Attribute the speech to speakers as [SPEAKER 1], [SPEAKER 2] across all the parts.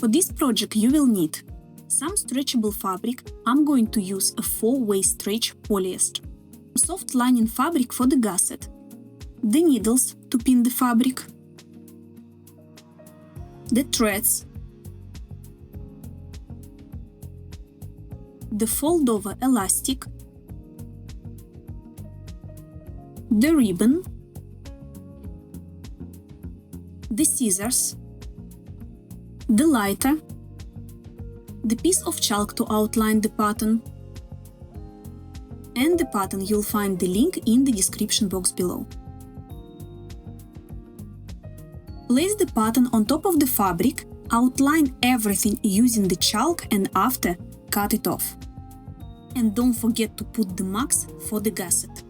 [SPEAKER 1] For this project you will need some stretchable fabric. I'm going to use a 4-way stretch polyester, soft lining fabric for the gusset, the needles to pin the fabric, the threads, the fold-over elastic, the ribbon, the scissors, the lighter, the piece of chalk to outline the pattern, and the pattern. You'll find the link in the description box below. Place the pattern on top of the fabric, outline everything using the chalk, and after, cut it off. And don't forget to put the marks for the gusset.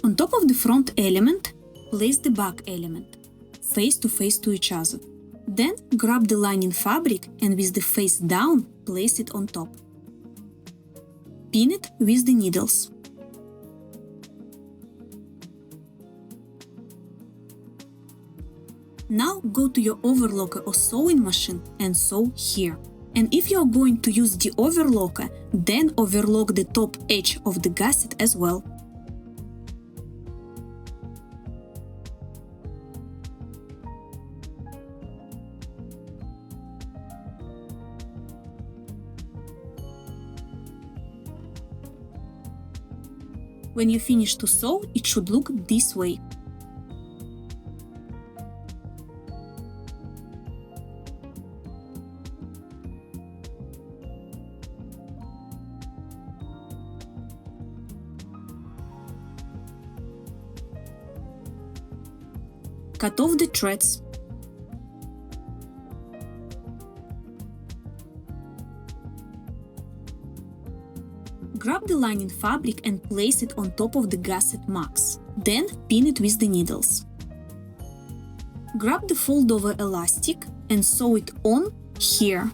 [SPEAKER 1] On top of the front element, place the back element, face to each other. Then grab the lining fabric and with the face down, place it on top. Pin it with the needles. Now go to your overlocker or sewing machine and sew here. And if you are going to use the overlocker, then overlock the top edge of the gusset as well. When you finish to sew, it should look this way. Cut off the threads. Grab the lining fabric and place it on top of the gusset marks. Then pin it with the needles. Grab the fold-over elastic and sew it on here.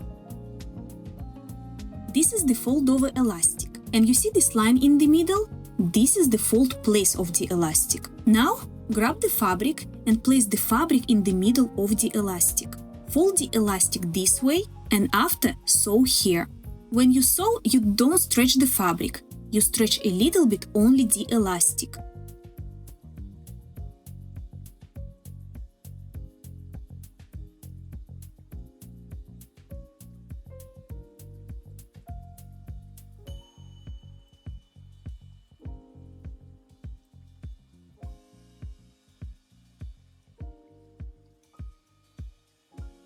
[SPEAKER 1] This is the fold-over elastic. And you see this line in the middle? This is the fold place of the elastic. Now, grab the fabric and place the fabric in the middle of the elastic. Fold the elastic this way and after sew here. When you sew, you don't stretch the fabric. You stretch a little bit only the elastic.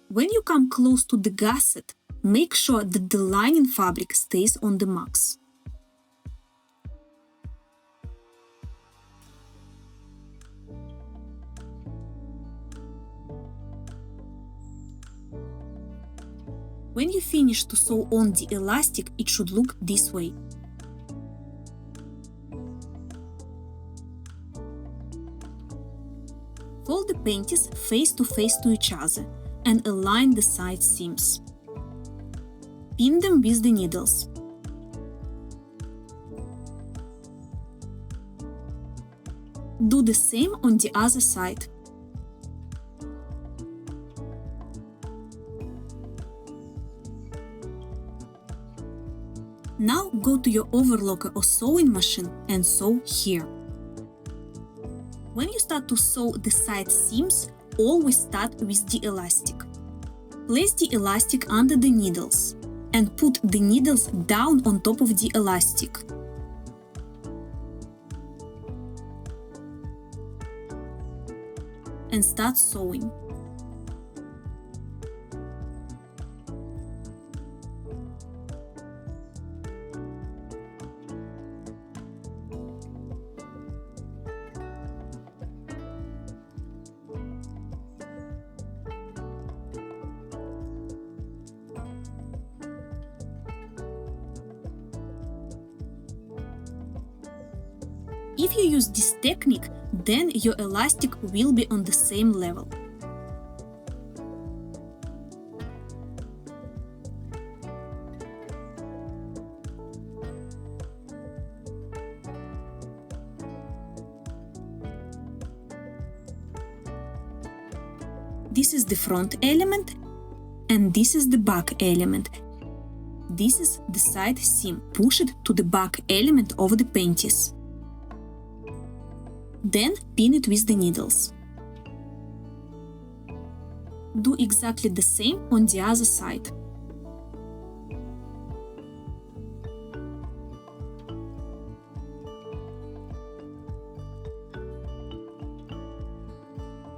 [SPEAKER 1] When you come close to the gusset, make sure that the lining fabric stays on the marks. When you finish to sew on the elastic, it should look this way. Fold the panties face to each other and align the side seams. Pin them with the needles. Do the same on the other side. Now go to your overlocker or sewing machine and sew here. When you start to sew the side seams, always start with the elastic. Place the elastic under the needles and put the needles down on top of the elastic. And start sewing. If you use this technique, then your elastic will be on the same level. This is the front element and this is the back element. This is the side seam. Push it to the back element of the panties. Then pin it with the needles. Do exactly the same on the other side.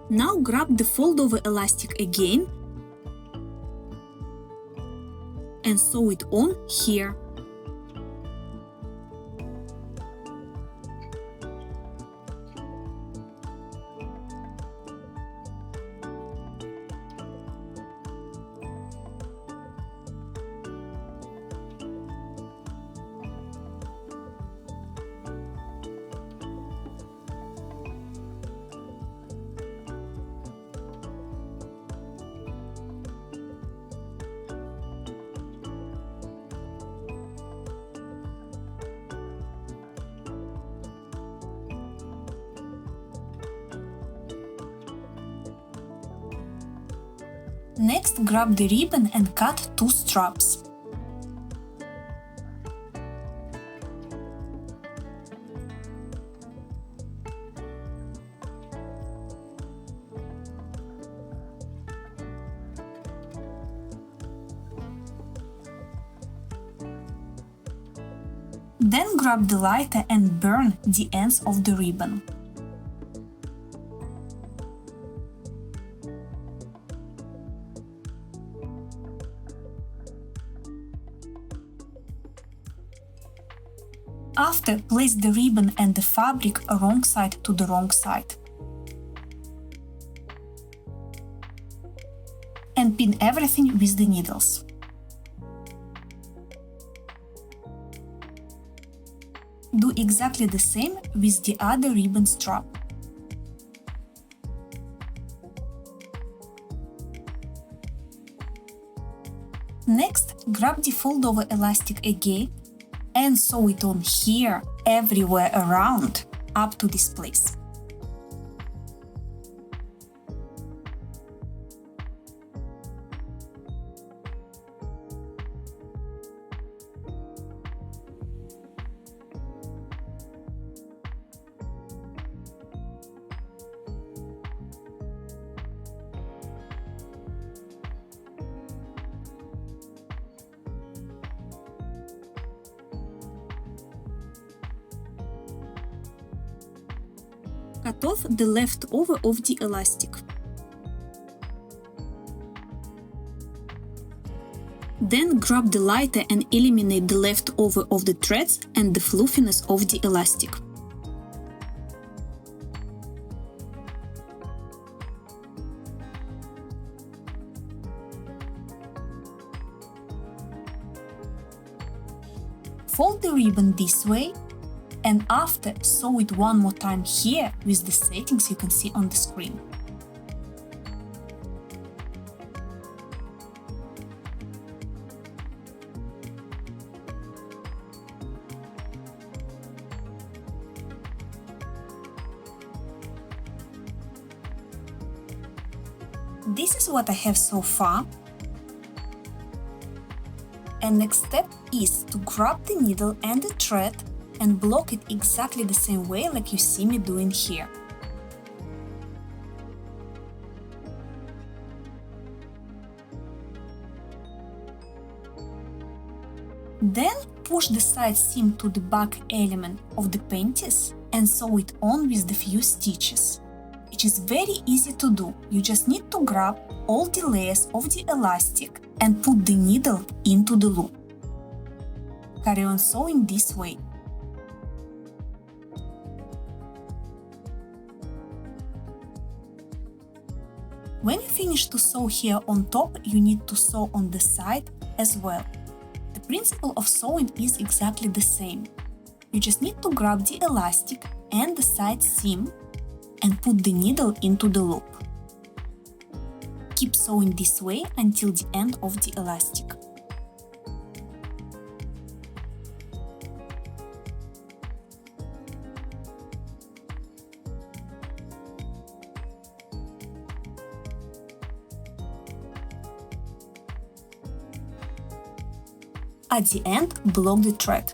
[SPEAKER 1] Now grab the fold-over elastic again and sew it on here. Next, grab the ribbon and cut 2 straps. Then grab the lighter and burn the ends of the ribbon. After, place the ribbon and the fabric wrong side to the wrong side. And pin everything with the needles. Do exactly the same with the other ribbon strap. Next, grab the fold-over elastic again and sew it on here, everywhere around, up to this place. Cut off the leftover of the elastic. Then grab the lighter and eliminate the leftover of the threads and the fluffiness of the elastic. Fold the ribbon this way, and after, sew it one more time here with the settings you can see on the screen. This is what I have so far. And next step is to grab the needle and the thread and block it exactly the same way like you see me doing here. Then push the side seam to the back element of the panties and sew it on with the few stitches. It is very easy to do, you just need to grab all the layers of the elastic and put the needle into the loop. Carry on sewing this way. When you finish to sew here on top, you need to sew on the side as well. The principle of sewing is exactly the same. You just need to grab the elastic and the side seam and put the needle into the loop. Keep sewing this way until the end of the elastic. At the end, block the thread.